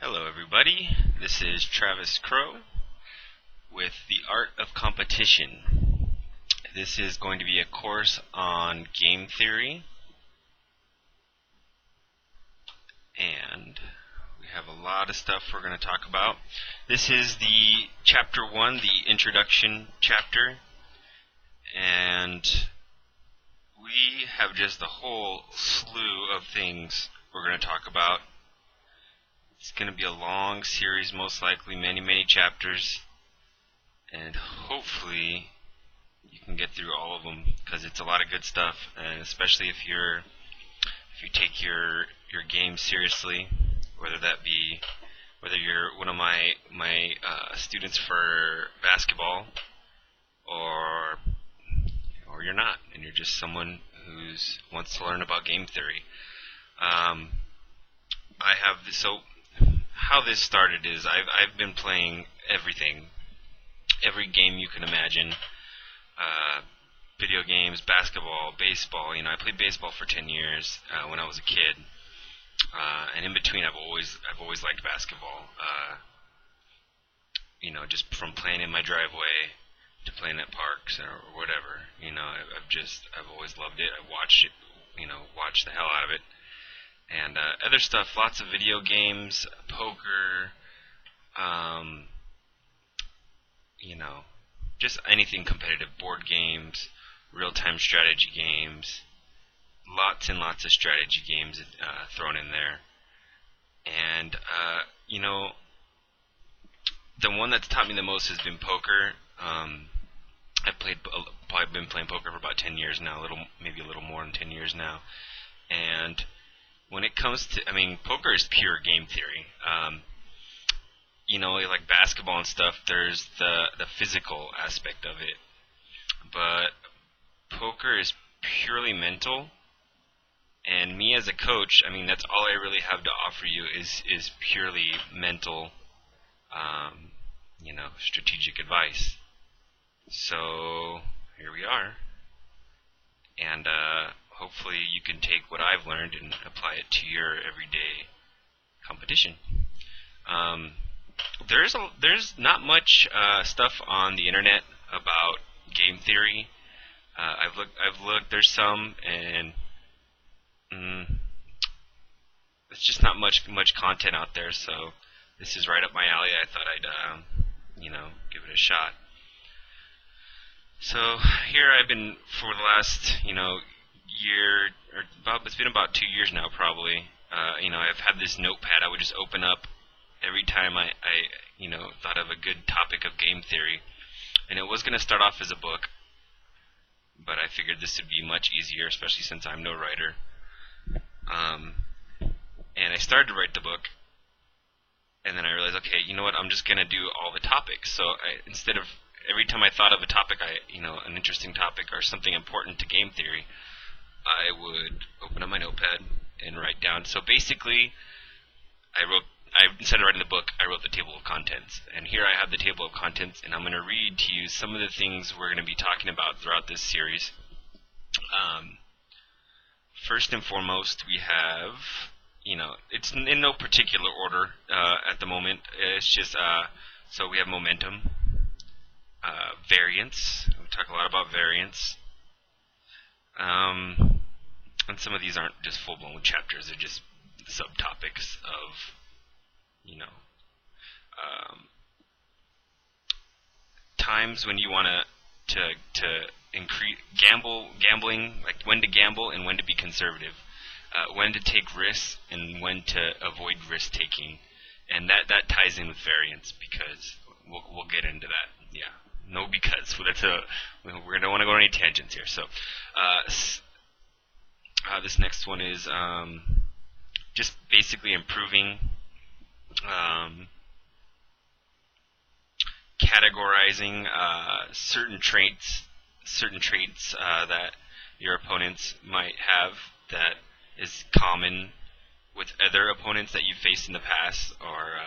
Hello, everybody. This is Travis Crow with The Art of Competition. This is going to be a course on game theory, and we have a lot of stuff we're going to talk about. This is the Chapter 1, the Introduction chapter, and we have just a whole slew of things we're going to talk about. It's going to be a long series, most likely, many chapters, and hopefully you can get through all of them because it's a lot of good stuff, and especially if you take your game seriously, whether you're one of my students for basketball, or you're not, and you're just someone who wants to learn about game theory. I have this. So how this started is I've been playing every game you can imagine. Video games, basketball, baseball. I played baseball for 10 years when I was a kid, and in between I've always liked basketball. Just from playing in my driveway to playing at parks or whatever. I've always loved it. I watched it, watched the hell out of it. And other stuff, lots of video games, poker, just anything competitive, board games, real-time strategy games, lots and lots of strategy games thrown in there. And, the one that's taught me the most has been poker. I've probably been playing poker for about 10 years now, maybe a little more than 10 years now. And when it comes to, poker is pure game theory. Like basketball and stuff, there's the physical aspect of it. But poker is purely mental. And me as a coach, that's all I really have to offer you is purely mental, strategic advice. So here we are. And hopefully you can take what I've learned and apply it to your everyday competition. There's not much stuff on the internet about game theory. I've looked. There's some, and it's just not much content out there. So this is right up my alley. I thought I'd give it a shot. So here I've been for the last year, or it's been about 2 years now probably. I've had this notepad I would just open up every time I thought of a good topic of game theory. And it was going to start off as a book, but I figured this would be much easier, especially since I'm no writer. And I started to write the book, and then I realized, okay, you know what, I'm just going to do all the topics. So instead of every time I thought of a topic, an interesting topic or something important to game theory, I would open up my notepad and write down. So basically, instead of writing the book, I wrote the table of contents. And here I have the table of contents, and I'm going to read to you some of the things we're going to be talking about throughout this series. First and foremost, we have, it's in no particular order at the moment. It's just, so we have momentum, variance. We talk a lot about variance. And some of these aren't just full-blown chapters, they're just subtopics of, times when you want to increase gambling, like when to gamble and when to be conservative, when to take risks and when to avoid risk taking, and that ties in with variance because we'll get into that. Yeah, no, because we don't want to go on any tangents here. So this next one is just basically improving. Categorizing certain traits that your opponents might have that is common with other opponents that you've faced in the past, or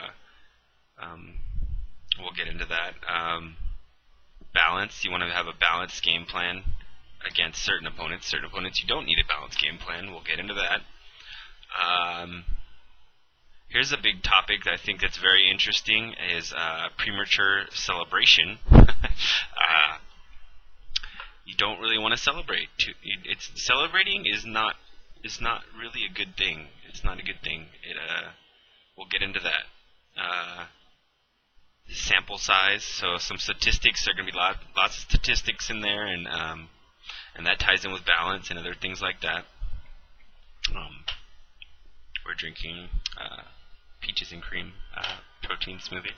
we'll get into that. Balance. You want to have a balanced game plan against certain opponents. Certain opponents you don't need a balanced game plan. We'll get into that. Here's a big topic that I think that's very interesting is premature celebration. You don't really want to celebrate. It's celebrating is not really a good thing. It's not a good thing. We'll get into that. Sample size. So some statistics. There are going to be lots of statistics in there, and that ties in with balance and other things like that. We're drinking peaches and cream protein smoothie.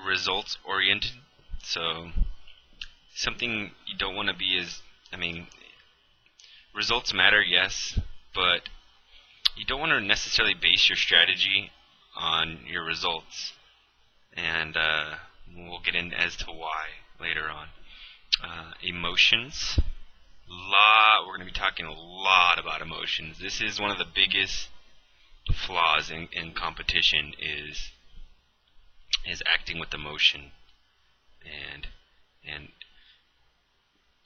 Results oriented. So something you don't want to be is, results matter, yes, but you don't want to necessarily base your strategy on your results, and we'll get in as to why later on. Emotions. We're going to be talking a lot about emotions. This is one of the biggest flaws in competition is acting with emotion, and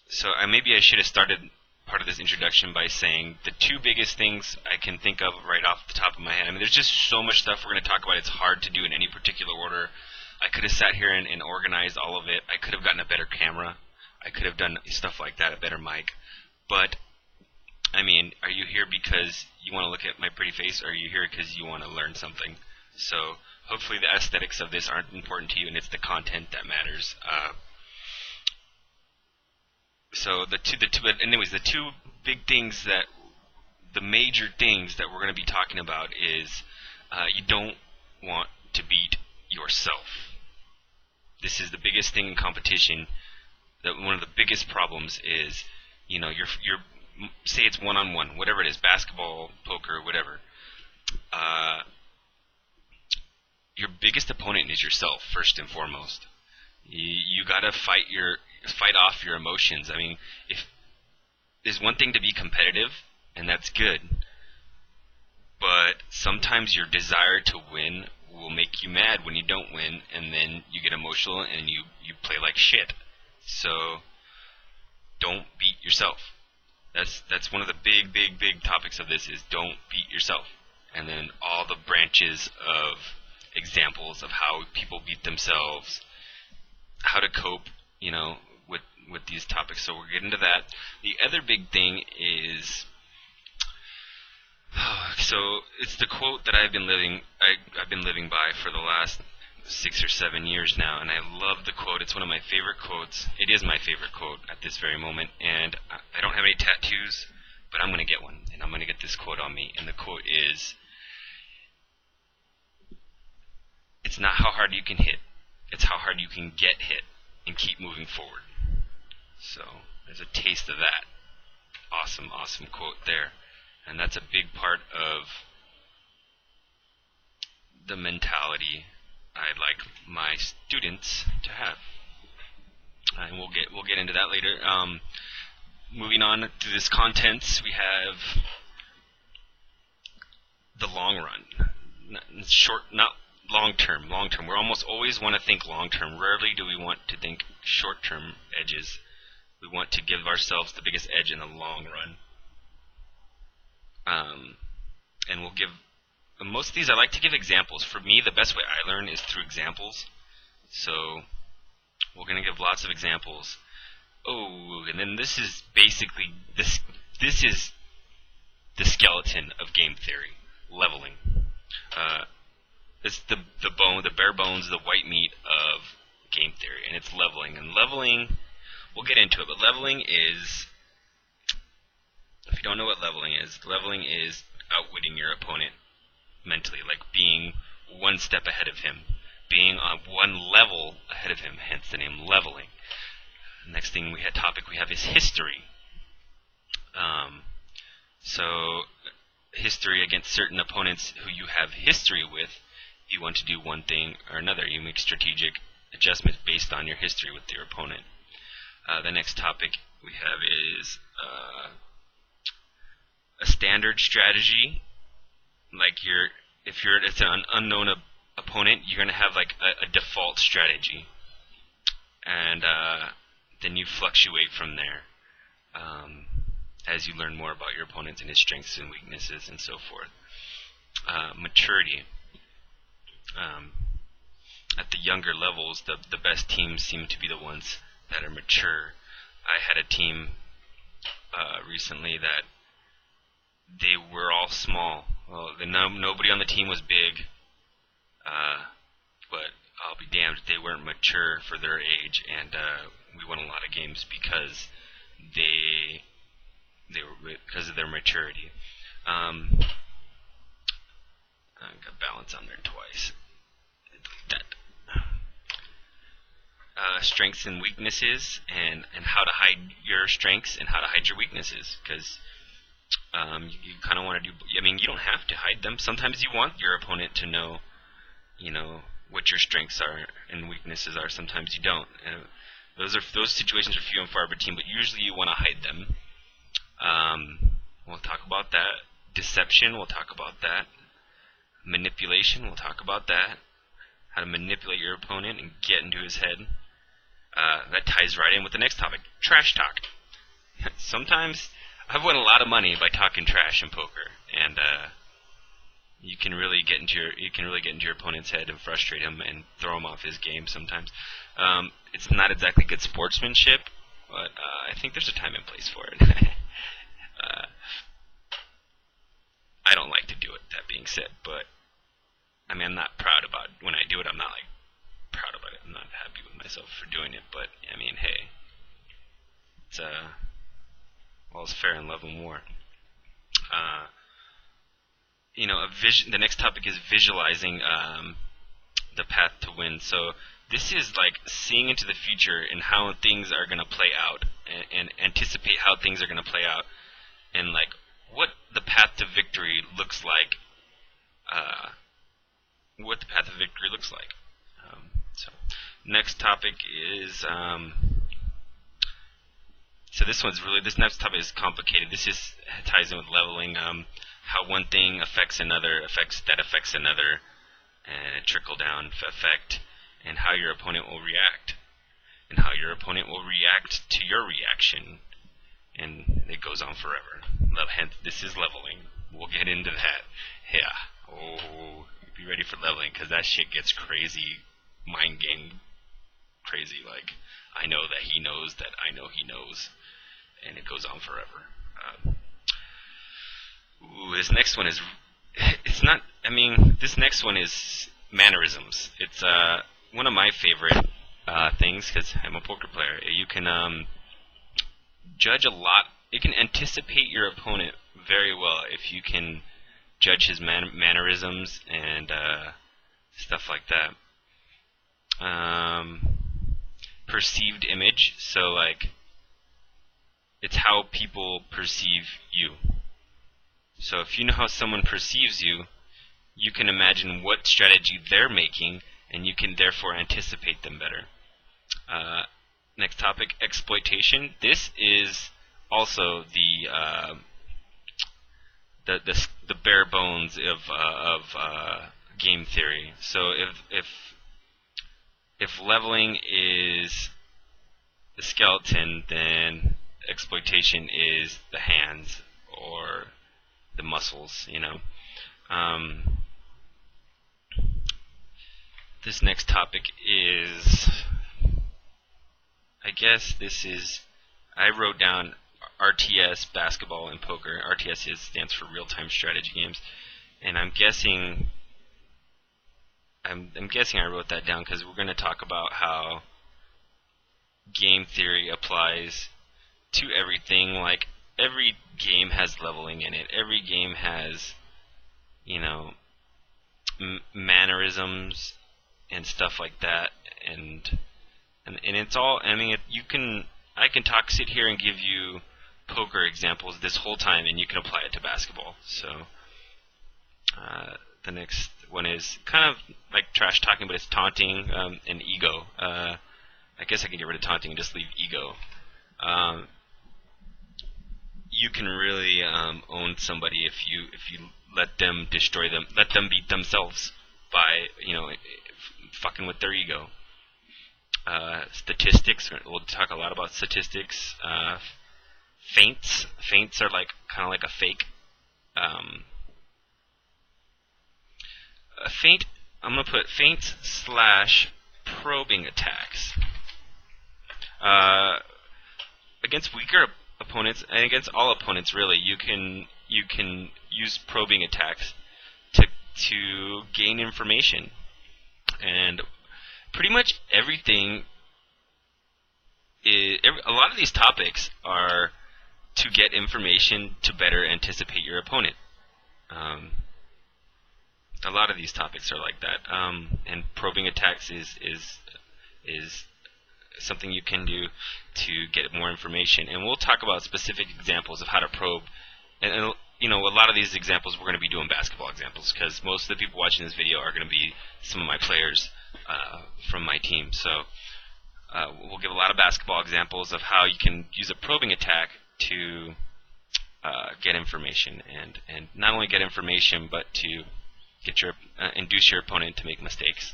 so maybe I should have started part of this introduction by saying the two biggest things I can think of right off the top of my head. There's just so much stuff we're going to talk about. It's hard to do in any particular order. I could have sat here and organized all of it. I could have gotten a better camera. I could have done stuff like that, a better mic. But, are you here because you want to look at my pretty face, or are you here because you want to learn something? So, hopefully the aesthetics of this aren't important to you, and it's the content that matters. The two big things the major things that we're going to be talking about is you don't want to beat yourself. This is the biggest thing in competition. One of the biggest problems is, you're say it's one-on-one, whatever it is, basketball, poker, whatever. Your biggest opponent is yourself, first and foremost. You gotta fight off your emotions. If there's one thing to be competitive, and that's good, but sometimes your desire to win will make you mad when you don't win, and then you get emotional and you play like shit. So don't beat yourself. That's one of the big topics of this is don't beat yourself. And then all the branches of examples of how people beat themselves, how to cope, with these topics. So we'll get into that. The other big thing is, so it's the quote that I've been living by for the last 6 or 7 years now, and I love the quote. It's one of my favorite quotes. It is my favorite quote at this very moment, and I don't have any tattoos, but I'm going to get one, and I'm going to get this quote on me. And the quote is, "It's not how hard you can hit, it's how hard you can get hit and keep moving forward." So there's a taste of that. Awesome quote there. And that's a big part of the mentality I'd like my students to have. And we'll get into that later. Moving on to this contents, we have the long run. Not long term. We almost always want to think long term. Rarely do we want to think short term edges. We want to give ourselves the biggest edge in the long run. And we'll give most of these. I like to give examples. For me, the best way I learn is through examples. So we're going to give lots of examples. Oh, and then this is basically this is the skeleton of game theory: leveling. It's the bare bones, the white meat of game theory, and it's leveling. And leveling, we'll get into it, but leveling is, if you don't know what leveling is outwitting your opponent mentally, like being one step ahead of him, being on one level ahead of him, hence the name leveling. The next thing we have is history. So history against certain opponents who you have history with, you want to do one thing or another. You make strategic adjustments based on your history with your opponent. The next topic we have is a standard strategy. Like if it's an unknown opponent, you're going to have like a default strategy, and then you fluctuate from there. as you learn more about your opponents and his strengths and weaknesses and so forth. Maturity. At the younger levels, the best teams seem to be the ones that are mature. I had a team recently that they were all small. Well, nobody on the team was big, but I'll be damned if they weren't mature for their age, and we won a lot of games because because of their maturity. I got balance on there twice. Strengths and weaknesses, and how to hide your strengths and how to hide your weaknesses, because you kind of want to do. I mean, you don't have to hide them. Sometimes you want your opponent to know, what your strengths are and weaknesses are. Sometimes you don't. Those situations are few and far between, but usually you want to hide them. We'll talk about that. Deception, we'll talk about that. Manipulation, we'll talk about that. How to manipulate your opponent and get into his head. That ties right in with the next topic, trash talk. Sometimes I've won a lot of money by talking trash in poker, and you can really get into your opponent's head and frustrate him and throw him off his game sometimes. It's not exactly good sportsmanship, but I think there's a time and place for it. I don't like to do it, that being said, but I mean, I'm not proud about it. When I do it, I'm not proud about it. I'm not happy with myself for doing it, but I mean, hey, it's all's fair in love and war. The next topic is visualizing the path to win. So this is like seeing into the future and how things are going to play out, and anticipate how things are going to play out, and like what the path to victory looks like. So next topic is this next topic is complicated. This ties in with leveling. How one thing affects another, affects another, and a trickle down effect, and how your opponent will react, to your reaction, and it goes on forever. Hence, this is leveling. We'll get into that. Yeah. Oh, be ready for leveling, because that shit gets crazy, mind game crazy. Like, I know that he knows that I know he knows, and it goes on forever. This next one is, this next one is mannerisms. It's one of my favorite things, because I'm a poker player. You can judge a lot. You can anticipate your opponent very well if you can judge his mannerisms and stuff like that. Perceived image, so like it's how people perceive you. So if you know how someone perceives you, you can imagine what strategy they're making, and you can therefore anticipate them better. Next topic, exploitation. This is also the bare bones of game theory. So if leveling is the skeleton, then exploitation is the hands or the muscles. This next topic is, I wrote down RTS, basketball, and poker. RTS stands for real-time strategy games, and I'm guessing I wrote that down because we're going to talk about how game theory applies to everything. Like, every game has leveling in it. Every game has, mannerisms and stuff like that, and it's all. I can sit here and give you poker examples this whole time, and you can apply it to basketball. So the next one is kind of like trash talking, but it's taunting and ego. I guess I can get rid of taunting and just leave ego. You can really own somebody if you let them destroy them, let them beat themselves by fucking with their ego. Statistics. We'll talk a lot about statistics. feints. Feints are like kind of like a fake. A feint. I'm gonna put feints / probing attacks. Against weaker opponents and against all opponents, really, you can use probing attacks to gain information, and pretty much everything. A lot of these topics are to get information to better anticipate your opponent. A lot of these topics are like that, and probing attacks is something you can do to get more information. And we'll talk about specific examples of how to probe. And you know, a lot of these examples we're going to be doing basketball examples, because most of the people watching this video are going to be some of my players from my team. So we'll give a lot of basketball examples of how you can use a probing attack to get information, and not only get information, but to get induce your opponent to make mistakes.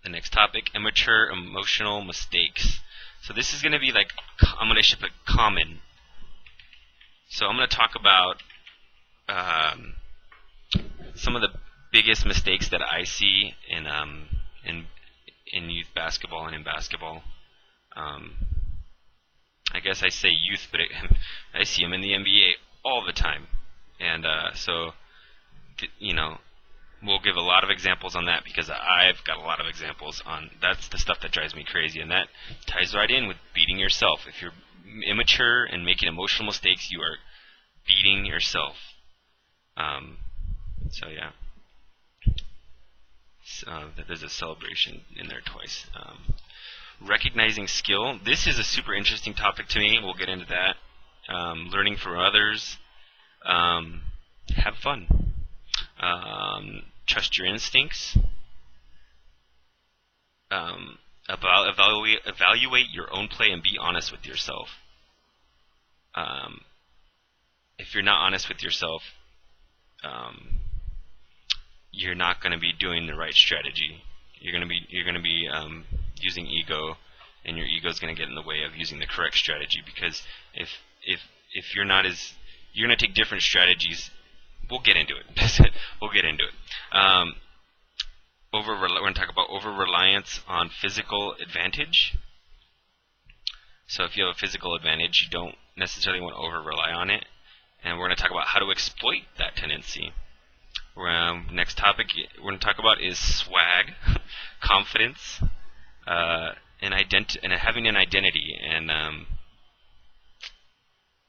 The next topic, immature emotional mistakes. So this is going to be like, I'm going to put common. So I'm going to talk about some of the biggest mistakes that I see in youth basketball and in basketball. I guess I say youth, but I see them in the NBA all the time. And you know, we'll give a lot of examples on that, because I've got a lot of examples on. That's the stuff that drives me crazy, and that ties right in with beating yourself. If you're immature and making emotional mistakes, you are beating yourself. So yeah. There's a celebration in there twice. Recognizing skill. This is a super interesting topic to me. We'll get into that. Learning from others. Have fun. Trust your instincts. Evaluate your own play and be honest with yourself. If you're not honest with yourself, you're not going to be doing the right strategy. You're going to be using ego, and your ego is going to get in the way of using the correct strategy. Because if you're not you're going to take different strategies. We'll get into it. We'll get into it. We're going to talk about over-reliance on physical advantage. So if you have a physical advantage, you don't necessarily want to over-rely on it. And we're going to talk about how to exploit that tendency. Next topic we're going to talk about is swag, confidence, and having an identity, and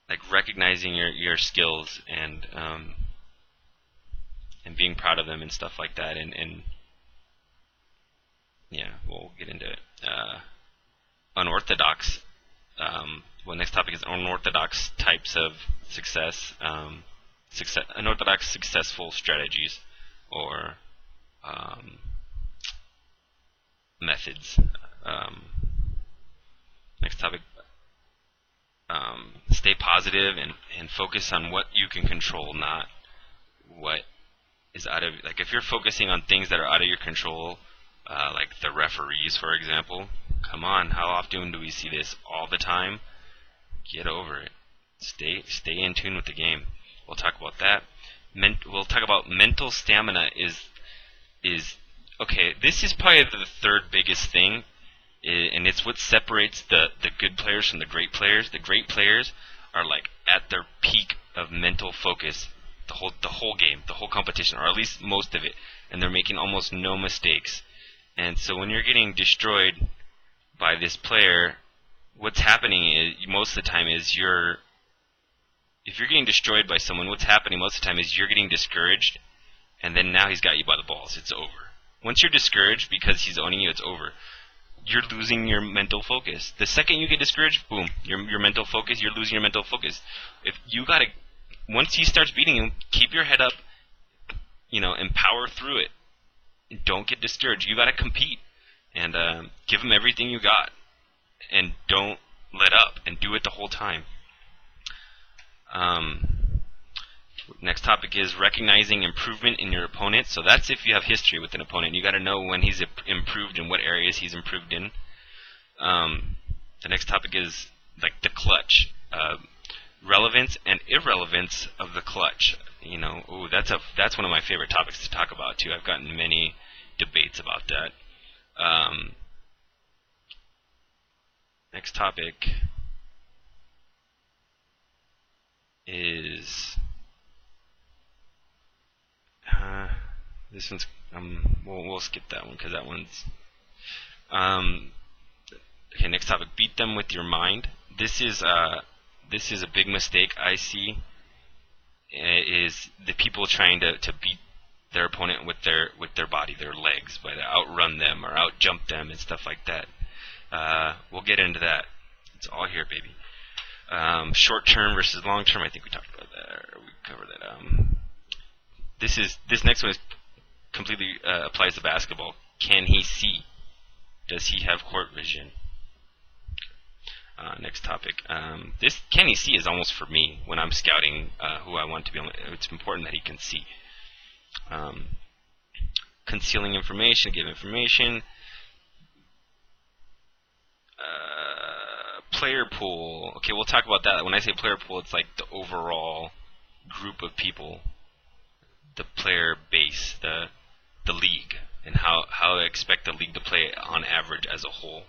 like recognizing your skills and being proud of them and stuff like that. And yeah, we'll get into it. Unorthodox. Next topic is unorthodox types of success. Unorthodox successful strategies or methods. Next topic, stay positive and focus on what you can control, not what is out of, like, if you're focusing on things that are out of your control, like the referees, for example. Come on, how often do we see this? All the time. Get over it. Stay in tune with the game. We'll talk about that. We'll talk about mental stamina is okay. This is probably the third biggest thing, and it's what separates the good players from the great players. The great players are like at their peak of mental focus the whole game, the whole competition, or at least most of it, and they're making almost no mistakes. And so when you're getting destroyed by this player, what's happening is most of the time is if you're getting destroyed by someone, what's happening most of the time is you're getting discouraged, and then now he's got you by the balls. It's over. Once you're discouraged because he's owning you, it's over. You're losing your mental focus. The second you get discouraged, boom, your mental focus, you're losing your mental focus. Once he starts beating you, keep your head up, and power through it. Don't get discouraged. You got to compete, and give him everything you got, and don't let up, and do it the whole time. Next topic is recognizing improvement in your opponent. So that's if you have history with an opponent. You got to know when he's improved and what areas he's improved in. The next topic is like the clutch, relevance and irrelevance of the clutch. Ooh, that's one of my favorite topics to talk about too. I've gotten many debates about that. Next topic is this one's we'll skip that one because that one's okay. Next topic: beat them with your mind. This is a big mistake I see. Is the people trying to beat their opponent with their body, their legs, by to outrun them or outjump them and stuff like that. We'll get into that. It's all here, baby. Short term versus long term. I think we talked about that. Or we covered that. This next one is completely applies to basketball. Can he see? Does he have court vision? Next topic. This can he see is almost for me when I'm scouting who I want to be on. It's important that he can see. Concealing information, give information. Player pool. Okay, we'll talk about that. When I say player pool, it's like the overall group of people, the player base, the league, and how I expect the league to play on average as a whole.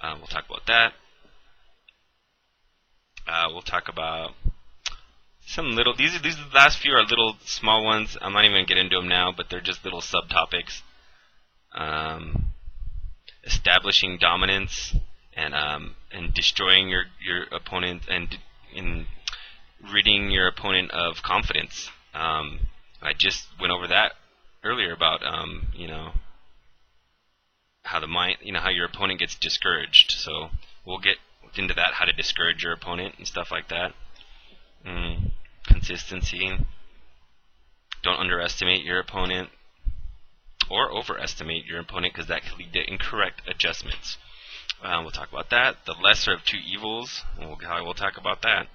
We'll talk about that. We'll talk about some little. These the last few are little small ones. I'm not even gonna get into them now, but they're just little subtopics. Establishing dominance and destroying your opponent and in ridding your opponent of confidence. I just went over that earlier about how the mind, how your opponent gets discouraged. So we'll get into that, how to discourage your opponent and stuff like that. Consistency. Don't underestimate your opponent or overestimate your opponent, because that can lead to incorrect adjustments. We'll talk about that. The lesser of two evils. We'll talk about that.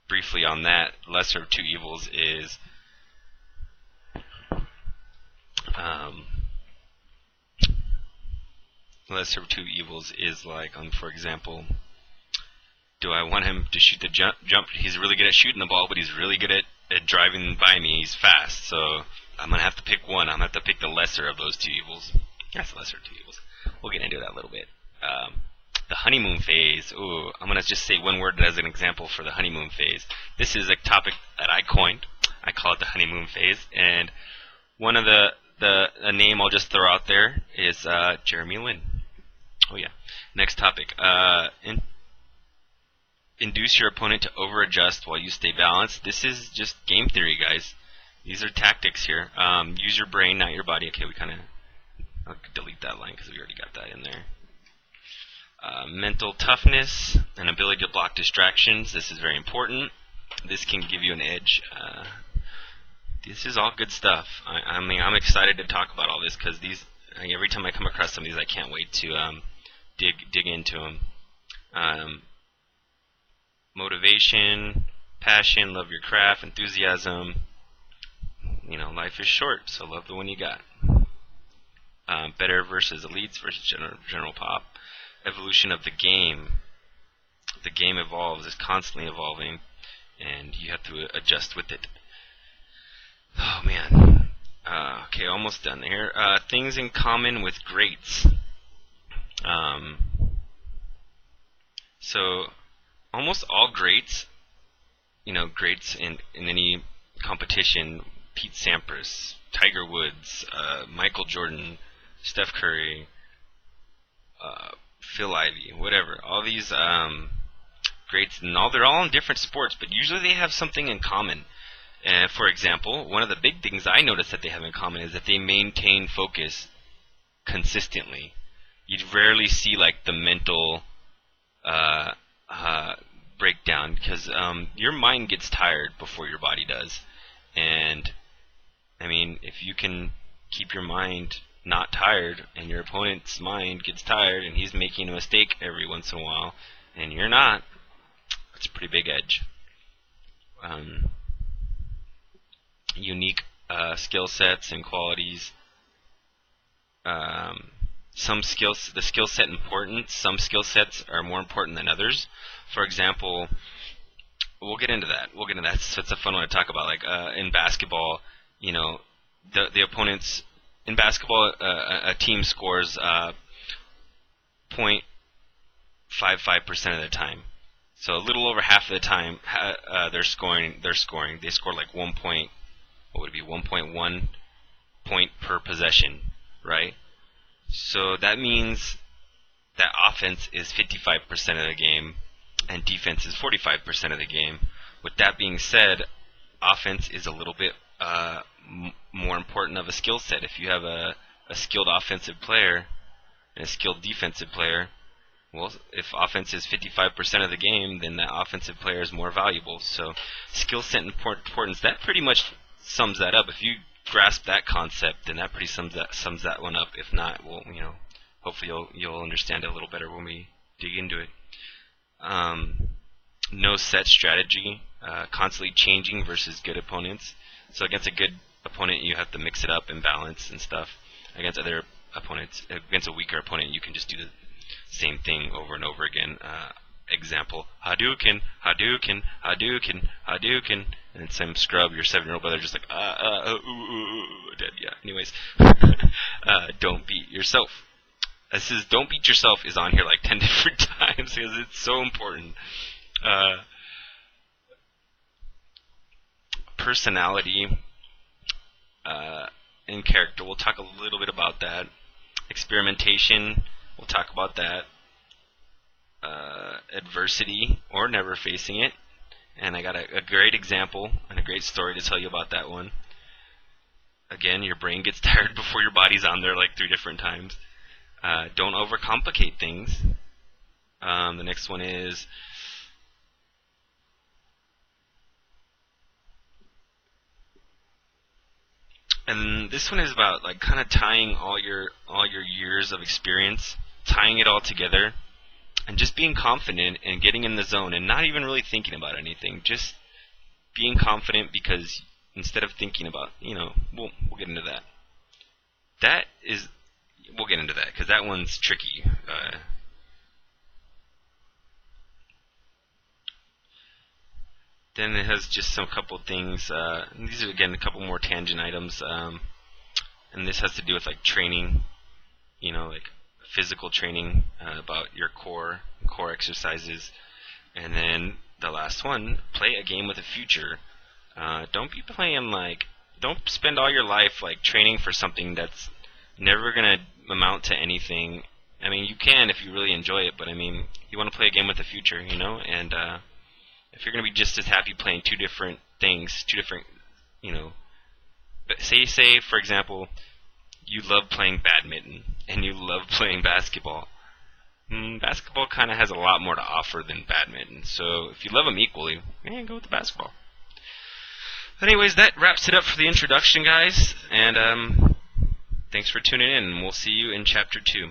Briefly on that, lesser of two evils is like, for example, do I want him to shoot the jump? He's really good at shooting the ball, but he's really good at driving by me. He's fast, so I'm going to have to pick one. I'm going to have to pick the lesser of those two evils. That's the lesser of two evils. We'll get into that a little bit. The honeymoon phase. Ooh, I'm going to just say one word as an example for the honeymoon phase. This is a topic that I coined. I call it the honeymoon phase. And one of the name I'll just throw out there is Jeremy Lin. Oh, yeah. Next topic. Induce your opponent to over-adjust while you stay balanced. This is just game theory, guys. These are tactics here. Use your brain, not your body. Okay, I'll delete that line because we already got that in there. Mental toughness and ability to block distractions. This is very important. This can give you an edge. This is all good stuff. I mean, I'm excited to talk about all this because every time I come across some of these, I can't wait to dig into them. Motivation, passion, love your craft, enthusiasm. Life is short, so love the one you got. Better versus elites versus general pop. Evolution of the game. The game evolves, is constantly evolving, and you have to adjust with it. Oh man. Okay, almost done here. Things in common with greats. So almost all greats, greats in any competition, Pete Sampras, Tiger Woods, Michael Jordan, Steph Curry, Phil Ivey, whatever. All these greats, they're all in different sports, but usually they have something in common. For example, one of the big things I noticed that they have in common is that they maintain focus consistently. You'd rarely see like the mental breakdown, because your mind gets tired before your body does. And I mean, if you can keep your mind not tired, and your opponent's mind gets tired, and he's making a mistake every once in a while, and you're not, it's a pretty big edge. Unique skill sets and qualities. the skill set importance. Some skill sets are more important than others. For example, we'll get into that. So it's a fun one to talk about. Like in basketball, the opponents in basketball, a team scores 0.55% of the time. So a little over half of the time, they're scoring. They score like 1.1 point per possession, right? So that means that offense is 55% of the game, and defense is 45% of the game. With that being said, offense is a little bit more important of a skill set. If you have a skilled offensive player and a skilled defensive player, well, if offense is 55% of the game, then that offensive player is more valuable. So skill set importance, that pretty much sums that up. If you grasp that concept, then that pretty sums that one up. If not, well, hopefully you'll understand it a little better when we dig into it. No set strategy, constantly changing versus good opponents. So against a good opponent, you have to mix it up and balance and stuff. Against other opponents, against a weaker opponent, you can just do the same thing over and over again. Example: Hadouken, Hadouken, Hadouken, Hadouken, and then some scrub, your 7-year-old brother, just like dead. Yeah. Anyways, don't beat yourself. This is don't beat yourself is on here like 10 different times because it's so important. Personality and character. We'll talk a little bit about that. Experimentation. We'll talk about that. Adversity, or never facing it. And I got a great example and a great story to tell you about that one. Again, your brain gets tired before your body's on there like 3 different times. Don't overcomplicate things. The next one is and this one is about like kind of tying all your years of experience, tying it all together, and just being confident and getting in the zone and not even really thinking about anything. Just being confident because instead of thinking about, we'll get into that. We'll get into that because that one's tricky. Then it has just some couple things. These are again a couple more tangent items, and this has to do with like training, like physical training about your core exercises. And then the last one, play a game with a future. Don't be playing don't spend all your life like training for something that's never gonna amount to anything. I mean, you can if you really enjoy it, but I mean, you want to play a game with a future, and if you're going to be just as happy playing 2 different things, but say for example, you love playing badminton and you love playing basketball. Basketball kind of has a lot more to offer than badminton, so if you love them equally, go with the basketball. Anyways, that wraps it up for the introduction, guys, and thanks for tuning in, and we'll see you in Chapter 2.